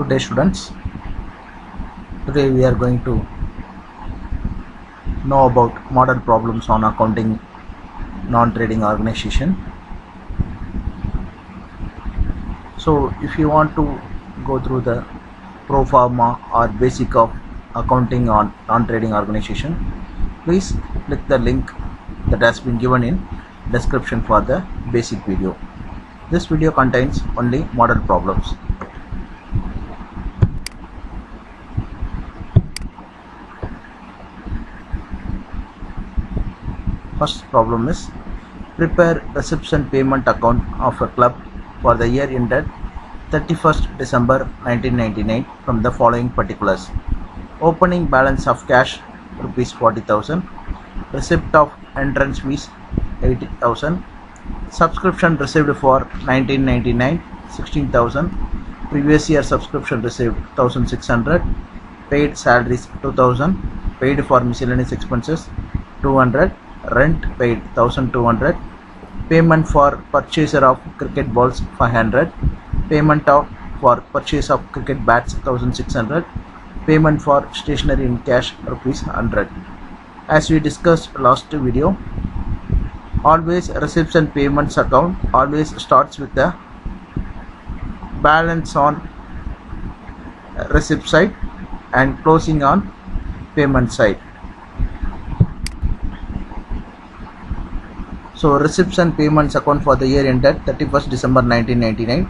Good day, students. Today we are going to know about model problems on accounting non-trading organization. So if you want to go through the pro forma or basic of accounting on non-trading organization, please click the link that has been given in description for the basic video. This video contains only model problems. First problem is prepare receipts and payment account of a club for the year ended 31st December 1999 from the following particulars: opening balance of cash rupees 40,000, receipt of entrance fees 80,000, subscription received for 1999 16,000, previous year subscription received 1,600, paid salaries 2,000, paid for miscellaneous expenses 200, rent paid 1,200, payment for purchaser of cricket balls 500, payment for purchase of cricket bats 1,600, payment for stationery in cash rupees 100. As we discussed last video, always receipts and payments account always starts with the balance on receipt side and closing on payment side. So receipts and payments account for the year ended 31st December 1999.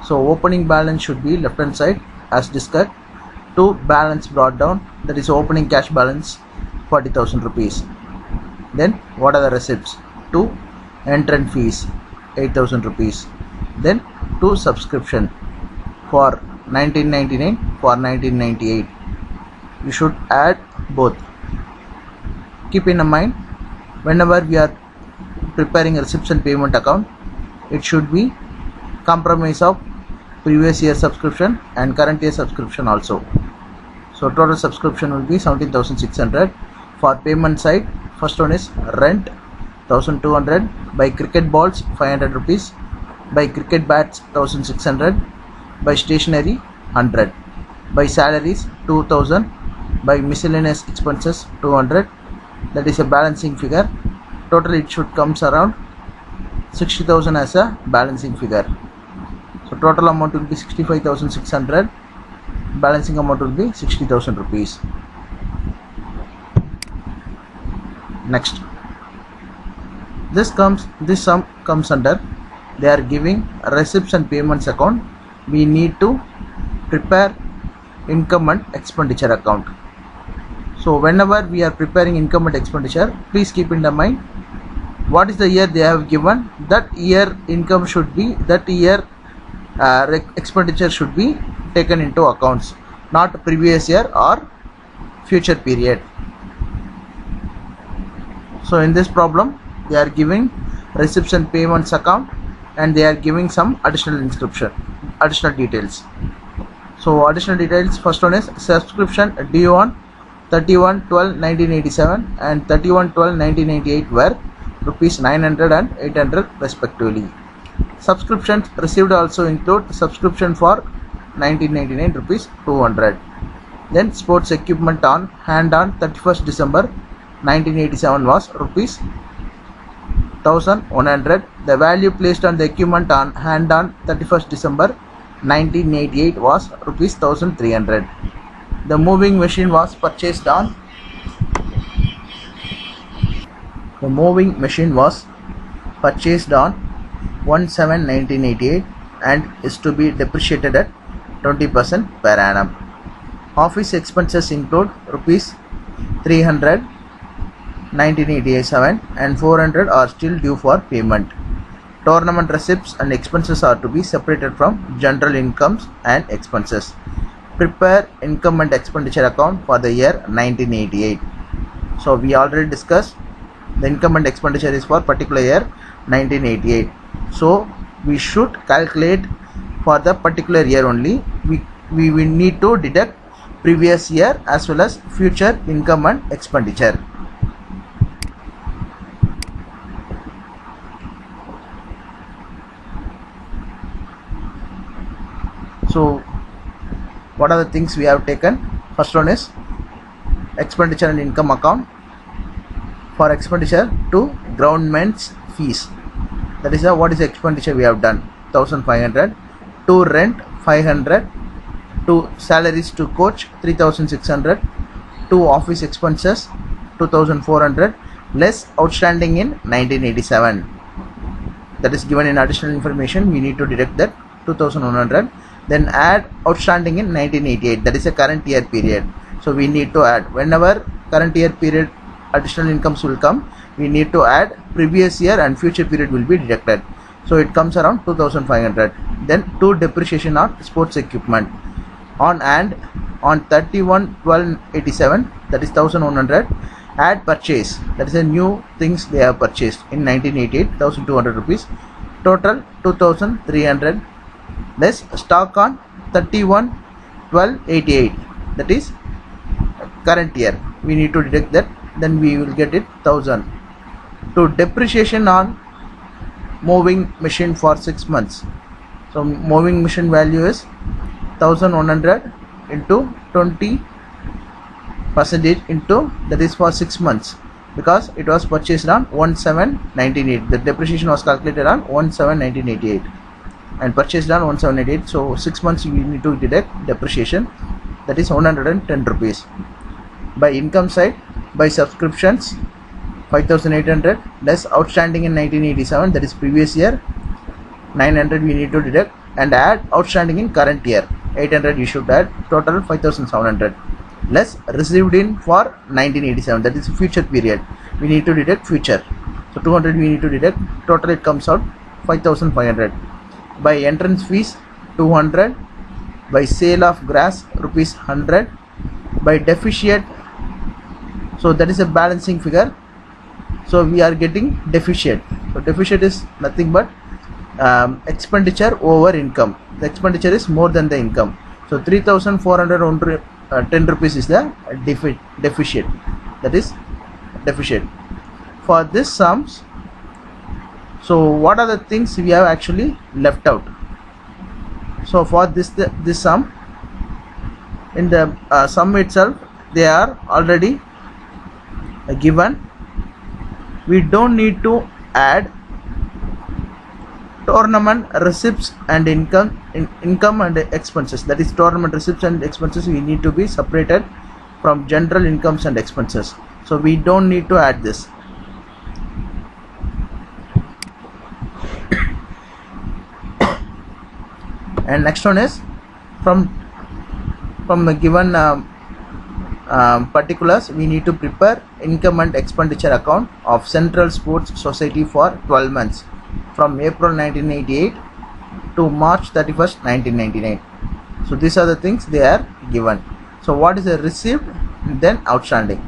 So opening balance should be left hand side as discussed. To balance brought down, that is opening cash balance 40,000 rupees. Then what are the receipts? To entrance fees 8,000 rupees. Then to subscription for 1999 for 1998. You should add both. Keep in mind, whenever we are preparing a receipts and payment account, it should be compromise of previous year subscription and current year subscription also. So total subscription will be 17,600. For payment side, first one is rent 1,200, by cricket balls 500 rupees, by cricket bats 1,600, by stationery 100, by salaries 2,000, by miscellaneous expenses 200. That is a balancing figure. Total it should comes around 60,000 as a balancing figure. So total amount will be 65,600. Balancing amount will be 60,000 rupees. Next, this sum comes under, they are giving receipts and payments account. We need to prepare income and expenditure account. So whenever we are preparing income and expenditure, please keep in mind what is the year they have given. That year income should be, that year expenditure should be taken into accounts, not previous year or future period. So in this problem, they are giving receipts and payments account and they are giving some additional details. So additional details, first one is subscription due on 31/12/1987 and 31/12/1998 were rupees 900 and 800 respectively. Subscriptions received also include subscription for 1999 rupees 200. Then sports equipment on hand on 31st December 1987 was rupees 1,100. The value placed on the equipment on hand on 31st December 1988 was rupees 1,300. The moving machine was purchased on 1/7/1988 and is to be depreciated at 20% per annum. Office expenses include rupees 300 1987 and 400 are still due for payment. Tournament receipts and expenses are to be separated from general incomes and expenses. Prepare income and expenditure account for the year 1988. So we already discussed the income and expenditure is for particular year 1988. So we should calculate for the particular year only. We will need to deduct previous year as well as future income and expenditure. So what are the things we have taken? First one is expenditure and income account. For expenditure to groundment's fees, that is what is the expenditure we have done, 1500. To rent 500. To salaries to coach 3600. To office expenses 2400 less outstanding in 1987. That is given in additional information. We need to deduct that 2100. Then add outstanding in 1988, that is a current year period. So we need to add, whenever current year period additional incomes will come, we need to add previous year and future period will be deducted. So it comes around 2500. Then to depreciation on sports equipment on hand on 31/12/87, that is 1100. Add purchase, that is a new things they have purchased in 1988, 1200 rupees. Total 2300 less stock on 31/12/88, that is current year. We need to deduct that, then we will get it 1000. To depreciation on moving machine for 6 months. So moving machine value is 1100 into 20% into, that is for 6 months, because it was purchased on 1/7/1988. The depreciation was calculated on 1/7/1988 and purchased on 1/7/88. So 6 months we need to deduct depreciation, that is 110 rupees. By income side, by subscriptions 5800 less outstanding in 1987, that is previous year, 900 we need to deduct, and add outstanding in current year, 800 you should add, total 5700 less received in for 1987, that is future period. We need to deduct future, so 200 we need to deduct, total it comes out 5500. By entrance fees 200. By sale of grass rupees 100. By deficit, so that is a balancing figure, so we are getting deficit. So deficit is nothing but expenditure over income. The expenditure is more than the income, so 3410 rupees is the deficit, that is deficit. For this sums, so what are the things we have actually left out? So for this sum, in the sum itself they are already given. We don't need to add tournament receipts and income and expenses, that is tournament receipts and expenses we need to be separated from general incomes and expenses, so we don't need to add this. And next one is from the given particulars, we need to prepare income and expenditure account of Central Sports Society for 12 months from April 1988 to March 31st 1999. So these are the things they are given. So what is a received, then outstanding.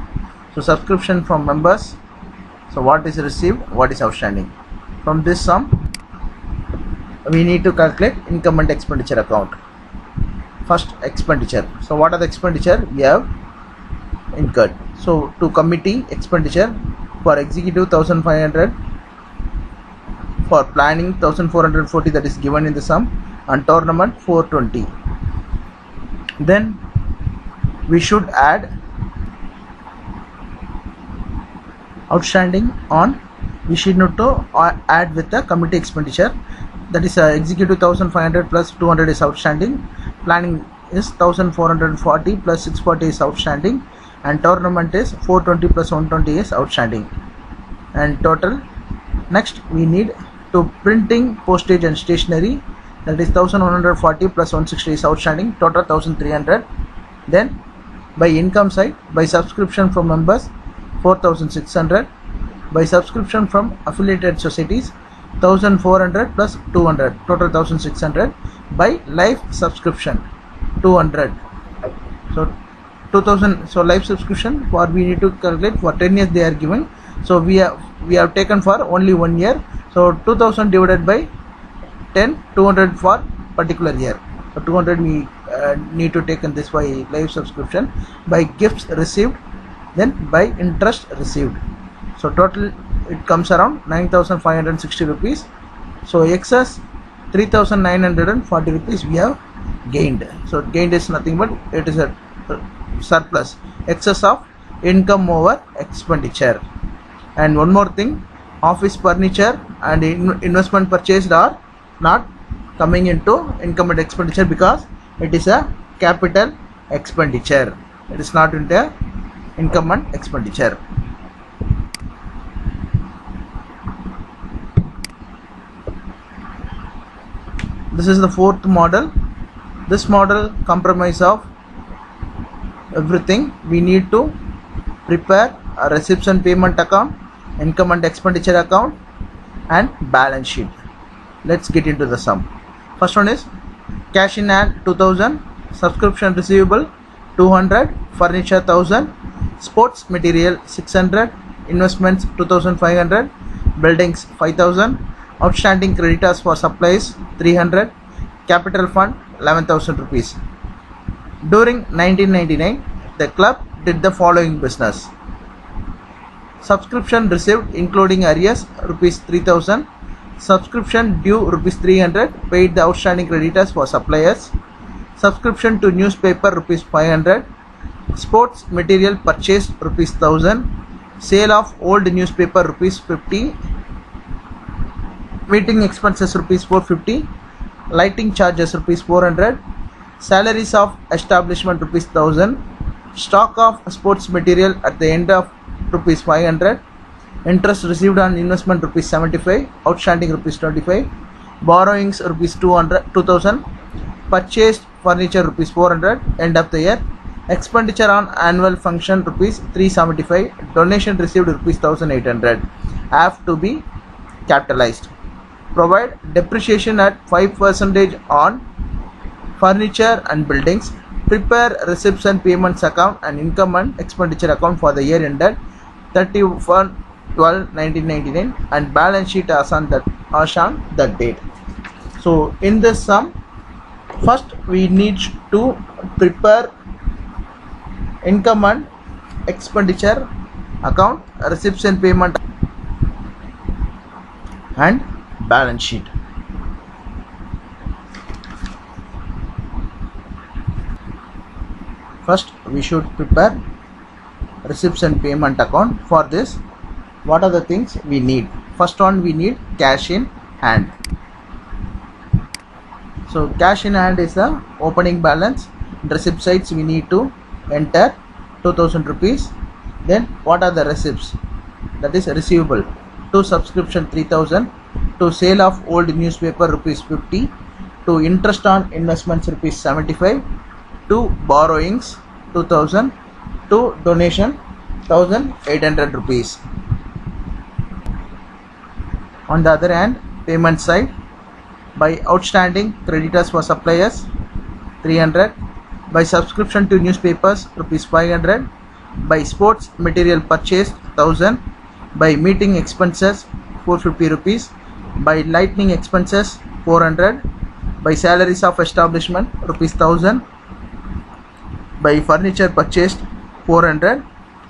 So subscription from members, so what is received, what is outstanding. From this sum we need to calculate income and expenditure account. First, expenditure. So what are the expenditure we have incurred? So to committee expenditure, for executive 1500, for planning 1440, that is given in the sum, and tournament 420. Then we should add outstanding on, we should not to add with the committee expenditure, that is executive 1500 plus 200 is outstanding, planning is 1440 plus 640 is outstanding, and tournament is 420 plus 120 is outstanding, and total. Next we need to printing, postage and stationery, that is 1140 plus 160 is outstanding, total 1300. Then by income side, by subscription from members 4600, by subscription from affiliated societies 1400 plus 200, total 1600. By life subscription 200, so 2000. So life subscription, for we need to calculate for 10 years they are given, so we have taken for only 1 year, so 2000 divided by 10, 200 for particular year, so 200 we need to take in this by life subscription. By gifts received, then by interest received, so total it comes around 9560 rupees. So excess 3940 rupees we have gained. So gained is nothing but it is a surplus, excess of income over expenditure. And one more thing, office furniture and investment purchased are not coming into income and expenditure because it is a capital expenditure. It is not into income and expenditure. This is the fourth model. This model comprises of everything. We need to prepare a receipts and payment account, income and expenditure account, and balance sheet. Let's get into the sum. First one is cash in hand 2000, subscription receivable 200, furniture 1000, sports material 600, investments 2500, buildings 5000, outstanding creditors for supplies 300, capital fund 11,000 rupees. During 1999, the club did the following business: subscription received including arrears rupees 3000, subscription due rupees 300, paid the outstanding creditors for suppliers, subscription to newspaper rupees 500, sports material purchased rupees 1000, sale of old newspaper rupees 50, meeting expenses rupees 450, lighting charges rupees 400, salaries of establishment rupees 1000, stock of sports material at the end of rupees 500, interest received on investment rupees 75, outstanding rupees 25, borrowings rupees 2000, purchased furniture rupees 400, end of the year, expenditure on annual function rupees 375, donation received rupees 1800 have to be capitalized. Provide depreciation at 5% on furniture and buildings. Prepare receipts and payments account and income and expenditure account for the year ended 31/12/1999 and balance sheet as on that date. So in this sum, first we need to prepare income and expenditure account, receipts and payment, and balance sheet. First we should prepare receipts and payment account. For this, what are the things we need? First one, we need cash in hand. So cash in hand is the opening balance. Receipt sides we need to enter 2000 rupees. Then what are the receipts? That is receivable. To subscription 3000, to sale of old newspaper rupees 50, to interest on investments rupees 75, to borrowings 2000, to donation 1800 rupees. On the other hand, payment side, by outstanding creditors for suppliers 300, by subscription to newspapers rupees 500, by sports material purchased 1000, by meeting expenses 450 rupees, by lighting expenses 400, by salaries of establishment rupees 1000, by furniture purchased 400,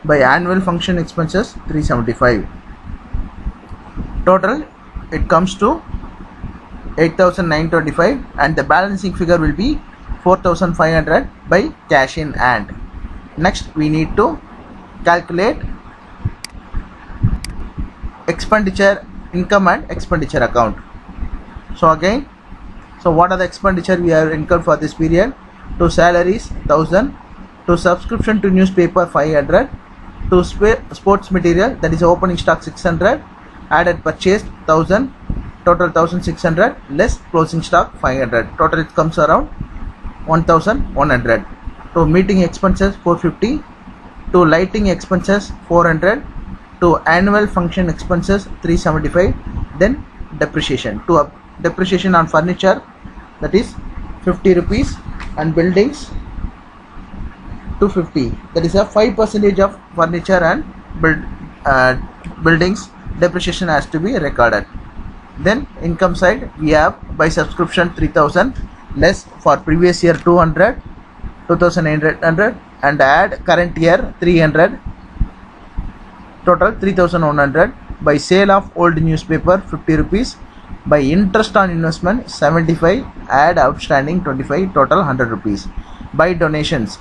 by annual function expenses 375. Total it comes to 8925 and the balancing figure will be 4500 by cash in hand. Next we need to calculate expenditure, income and expenditure account. So again, so what are the expenditure we have incurred for this period? To salaries 1000, to subscription to newspaper 500, to sports material, that is opening stock 600, added purchased 1000, total 1600 less closing stock 500, total it comes around 1100. To meeting expenses 450, to lighting expenses 400, to annual function expenses 375, then depreciation. To depreciation on furniture, that is 50 rupees, and buildings 250, that is a 5% of furniture and buildings depreciation has to be recorded. Then income side, we have by subscription 3000 less for previous year 200, 2800, and add current year 300, total 3100, by sale of old newspaper 50 rupees, By interest on investment 75, add outstanding 25, total 100 rupees. By donations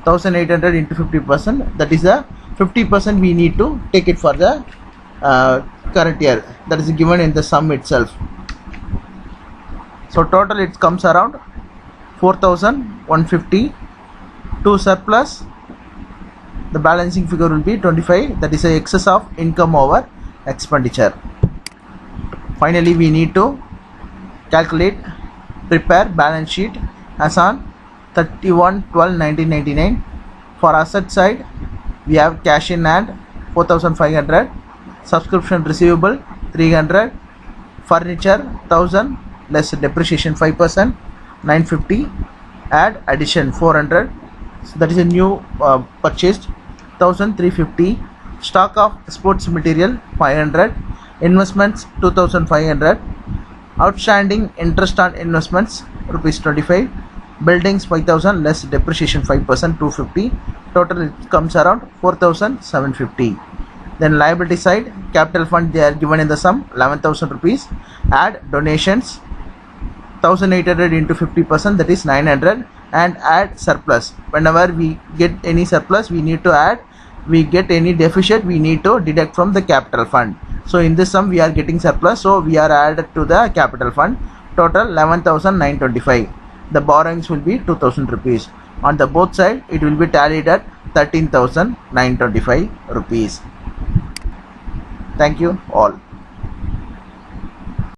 1800 into 50%, that is the 50% we need to take it for the current year, that is given in the sum itself. So total it comes around 4150. To surplus, the balancing figure will be 25, that is a excess of income over expenditure. Finally, we need to prepare balance sheet as on 31/12/1999. For asset side, we have cash in hand 4500, subscription receivable 300, furniture 1000 less depreciation 5%, 950, add addition 400, so that is a new purchased 1350, stock of sports material 500, investments 2500, outstanding interest on investments rupees 25, buildings 5000 less depreciation 5% 250, total it comes around 4750. Then liability side, capital fund they are given in the sum 11,000 rupees, add donations 1800 into 50%, that is 900, and add surplus. Whenever we get any surplus, we need to add, we get any deficit, we need to deduct from the capital fund. So in this sum we are getting surplus, so we are added to the capital fund, total 11,925. The borrowings will be 2,000 rupees. On the both side it will be tallied at 13,925 rupees. Thank you all.